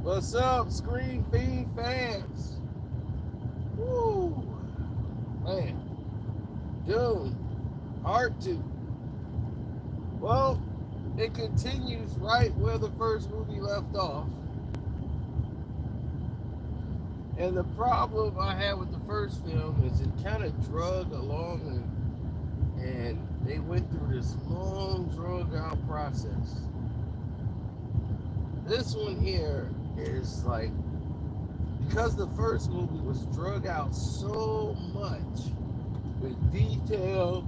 What's up, Screen Fiend fans? Woo! Man, Dune, Part 2. Well, it continues right where the first movie left off. And the problem I had with the first film is it kind of drug along and they went through this long, drug out process. This one here is like, because the first movie was drug out so much with detail,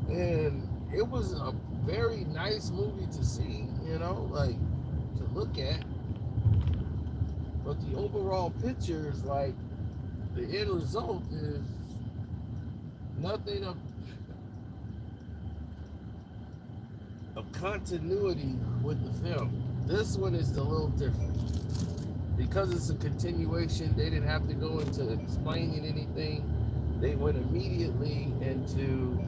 and it was a very nice movie to see, like to look at. But the overall picture is like the end result is nothing of continuity with the film. This one is a little different because it's a continuation. They didn't have to go into explaining anything. They went immediately into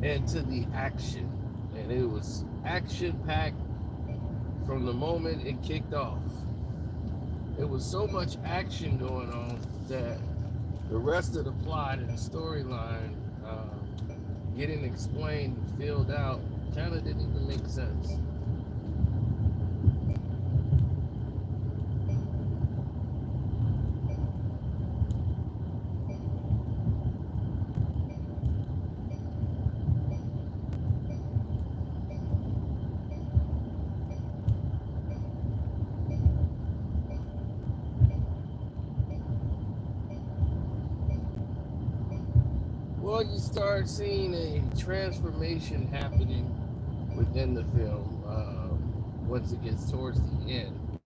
the action, and it was action packed from the moment it kicked off. It was so much action going on that the rest of the plot and the storyline getting explained and filled out kind of didn't even make sense. Well, you start seeing a transformation happening within the film once it gets towards the end.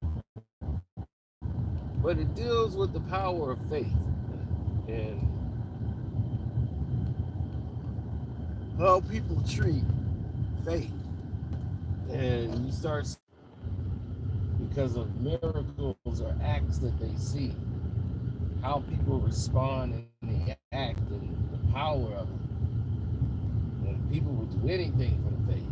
But it deals with the power of faith and how people treat faith. And you start, because of miracles or acts that they see, how people respond in the act and the power of it. And people would do anything for the faith.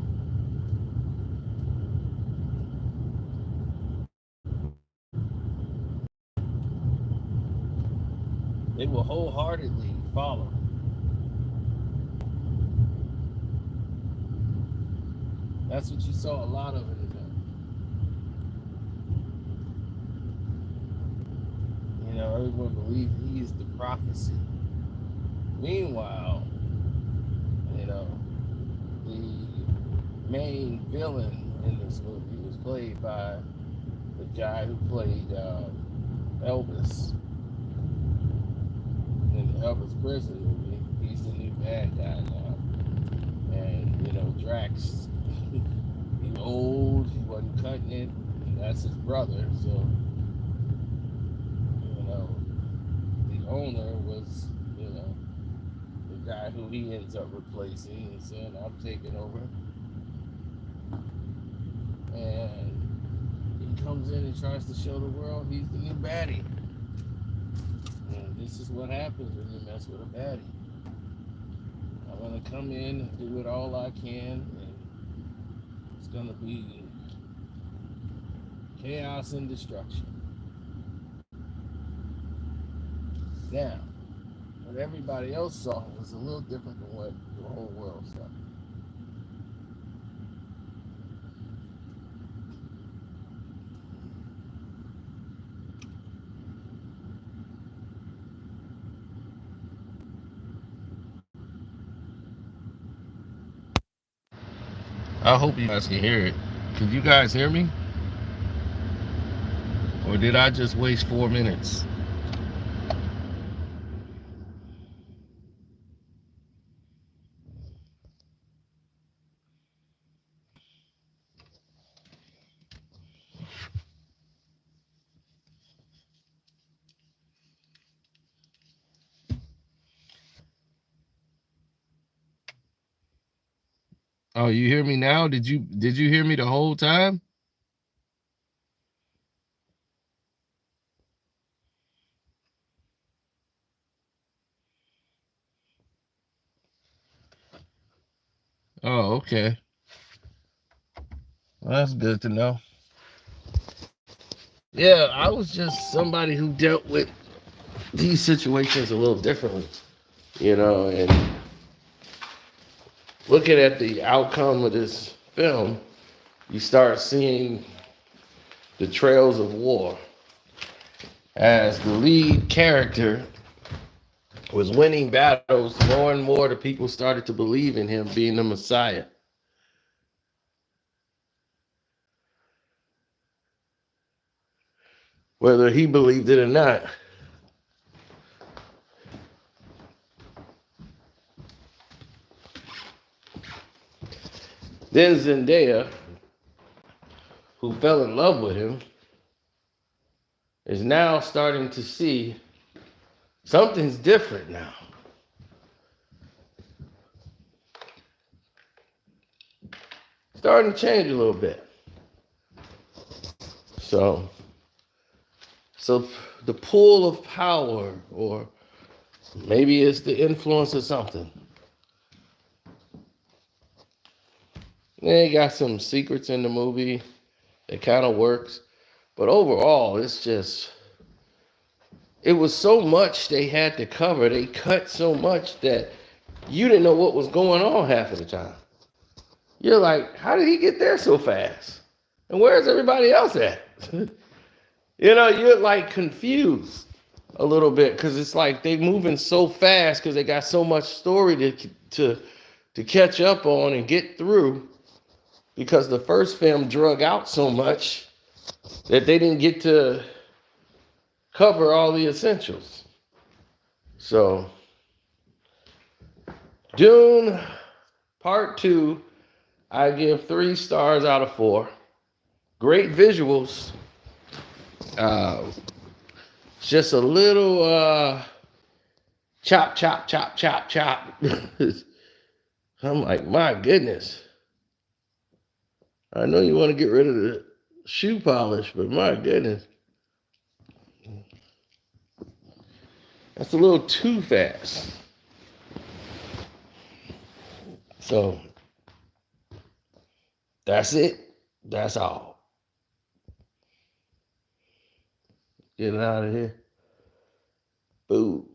They will wholeheartedly follow. That's what you saw a lot of in the film. Everyone believed he is the prophecy. Meanwhile, the main villain in this movie was played by the guy who played Elvis in the Elvis prison movie. He's the new bad guy now. And, Drax, he's old, he wasn't cutting it, and that's his brother, so, the owner was, the guy who he ends up replacing and saying, I'm taking over. And he comes in and tries to show the world he's the new baddie. And this is what happens when you mess with a baddie. I'm going to come in and do it all I can, and it's going to be chaos and destruction. Now, what everybody else saw was a little different from what the whole world saw. I hope you guys can hear it. Can you guys hear me? Or did I just waste 4 minutes? Oh, you hear me now? Did you hear me the whole time? Oh, okay. Well, that's good to know. Yeah, I was just somebody who dealt with these situations a little differently, and looking at the outcome of this film, you start seeing the trails of war. As the lead character was winning battles, more and more the people started to believe in him being the Messiah, whether he believed it or not. Then Zendaya, who fell in love with him, is now starting to see something's different now. Starting to change a little bit. So, so the pull of power, or maybe it's the influence of something. They got some secrets in the movie that kind of works, but overall, it was so much they had to cover. They cut so much that you didn't know what was going on half of the time. You're like, how did he get there so fast? And where's everybody else at? You're like confused a little bit because it's like they moving so fast because they got so much story to catch up on and get through, because the first film drug out so much that they didn't get to cover all the essentials. So, Dune Part 2, I give 3 stars out of 4. Great visuals. Just a little chop, chop, chop, chop, chop. I'm like, my goodness. I know you want to get rid of the shoe polish, but my goodness. That's a little too fast. So, that's it. That's all. Getting out of here. Boo.